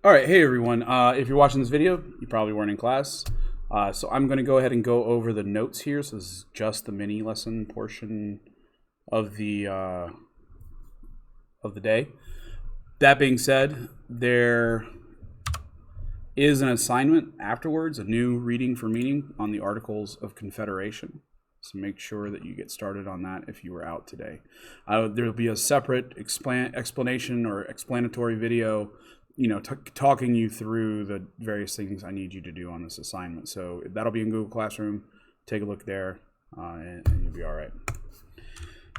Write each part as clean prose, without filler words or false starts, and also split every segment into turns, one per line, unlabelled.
All right, hey everyone. If you're watching this video, you probably weren't in class. So I'm going to go ahead and go over the notes here. So this is just the mini lesson portion of the day. That being said, there is an assignment afterwards, a new reading for meaning on the Articles of Confederation. So make sure that you get started on that if you were out today. There will be a separate explanation or explanatory video, talking you through the various things I need you to do on this assignment. So that'll be in Google Classroom. Take a look there, and you'll be all right.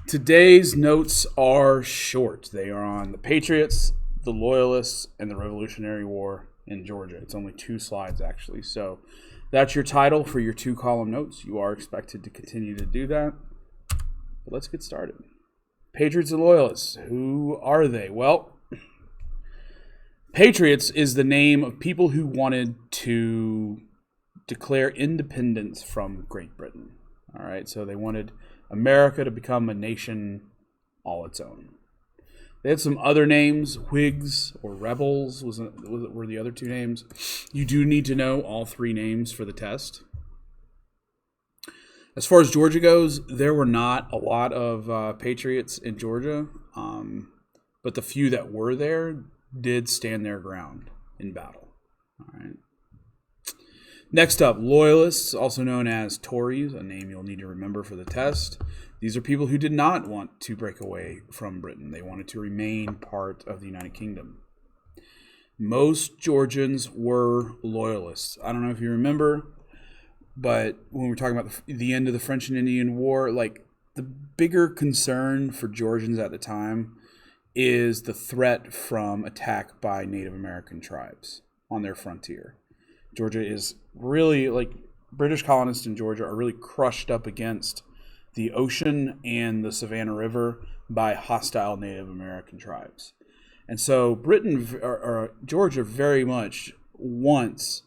Today's notes are short. They are on the Patriots, the Loyalists, and the Revolutionary War in Georgia. It's only 2 slides, actually. So that's your title for your 2-column notes. You are expected to continue to do that. But let's get started. Patriots and Loyalists. Who are they? Well, Patriots is the name of people who wanted to declare independence from Great Britain. All right, so they wanted America to become a nation all its own. They had some other names. Whigs or Rebels were the other 2 names. You do need to know all 3 names for the test. As far as Georgia goes, there were not a lot of Patriots in Georgia, but the few that were there did stand their ground in battle. All right. Next up, Loyalists, also known as Tories, a name you'll need to remember for the test. These are people who did not want to break away from Britain. They wanted to remain part of the United Kingdom. Most Georgians were Loyalists. I don't know if you remember, but when we're talking about the end of the French and Indian War, like the bigger concern for Georgians at the time is the threat from attack by Native American tribes on their frontier. Georgia is really, British colonists in Georgia are really crushed up against the ocean and the Savannah River by hostile Native American tribes. And so Georgia very much wants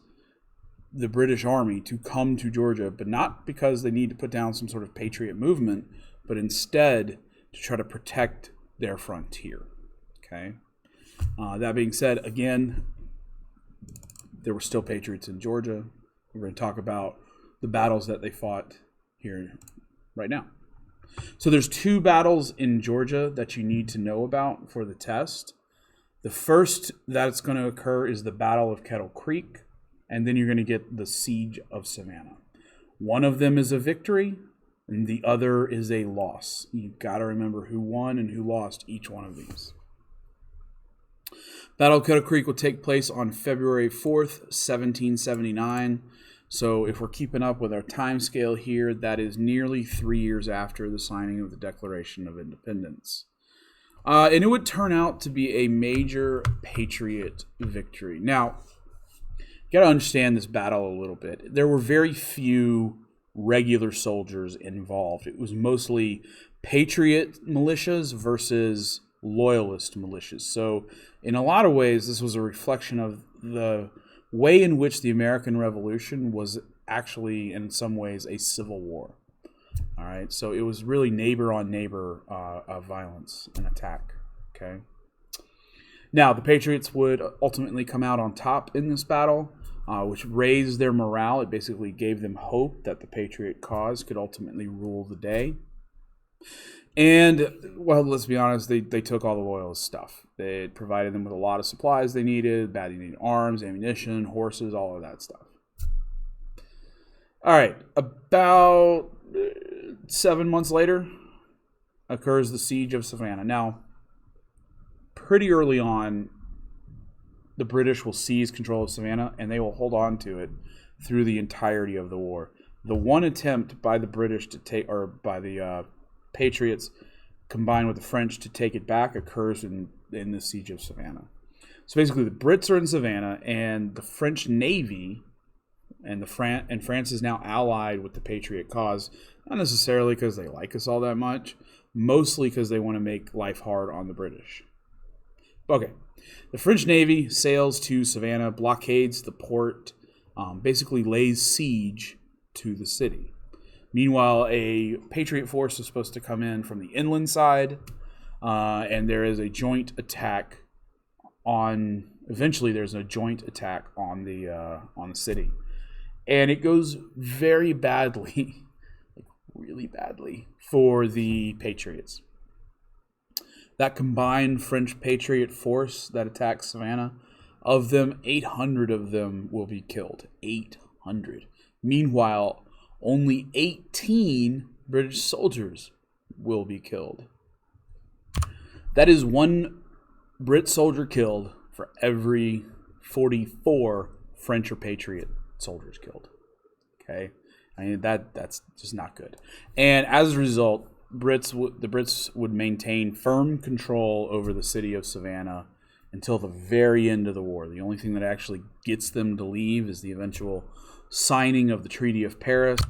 the British Army to come to Georgia, but not because they need to put down some sort of patriot movement, but instead to try to protect their frontier. Okay. That being said, again, there were still Patriots in Georgia. We're going to talk about the battles that they fought here right now. So there's 2 battles in Georgia that you need to know about for the test. The first that's going to occur is the Battle of Kettle Creek, and then you're going to get the Siege of Savannah. One of them is a victory, and the other is a loss. You've got to remember who won and who lost each one of these. Battle of Kettle Creek will take place on February 4th, 1779. So if we're keeping up with our time scale here, that is nearly 3 years after the signing of the Declaration of Independence. And it would turn out to be a major Patriot victory. Now, you got to understand this battle a little bit. There were very few regular soldiers involved. It was mostly Patriot militias versus Loyalist militias. So in a lot of ways, this was a reflection of the way in which the American Revolution was actually, in some ways, a civil war. All right, so it was really neighbor on neighbor violence and attack. Okay. Now, the Patriots would ultimately come out on top in this battle, which raised their morale. It basically gave them hope that the Patriot cause could ultimately rule the day. And, well, let's be honest, they took all the Loyalist stuff. They provided them with a lot of supplies they needed, badly needed arms, ammunition, horses, all of that stuff. All right, about 7 months later occurs the Siege of Savannah. Now, pretty early on, the British will seize control of Savannah, and they will hold on to it through the entirety of the war. The one attempt by the British to take, or by the Patriots combined with the French to take it back occurs in the Siege of Savannah. So basically the Brits are in Savannah, and the French Navy and France is now allied with the Patriot cause, not necessarily because they like us all that much, mostly because they want to make life hard on the British. Okay, the French Navy sails to Savannah, blockades the port, basically lays siege to the city. Meanwhile, a Patriot force is supposed to come in from the inland side, and there is a joint attack on Eventually, there's a joint attack on the city, and it goes very badly, like really badly, for the Patriots. That combined French Patriot force that attacks Savannah, of them, 800 of them will be killed. 800. Meanwhile, only 18 British soldiers will be killed. That is one Brit soldier killed for every 44 French or Patriot soldiers killed. Okay, I mean that's just not good. And as a result, the Brits would maintain firm control over the city of Savannah until the very end of the war. The only thing that actually gets them to leave is the eventual signing of the Treaty of Paris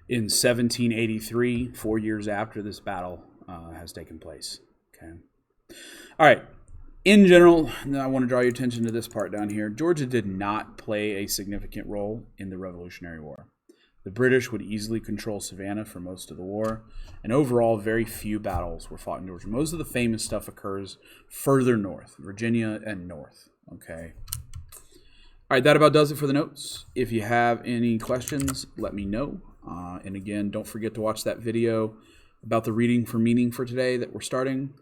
in 1783, 4 years after this battle has taken place. Okay. All right. In general, I want to draw your attention to this part down here. Georgia did not play a significant role in the Revolutionary War. The British would easily control Savannah for most of the war, and overall, very few battles were fought in Georgia. Most of the famous stuff occurs further north, Virginia and north. Okay. All right, that about does it for the notes. If you have any questions, let me know. And again, don't forget to watch that video about the reading for meaning for today that we're starting,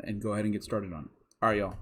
and go ahead and get started on it. All right, y'all.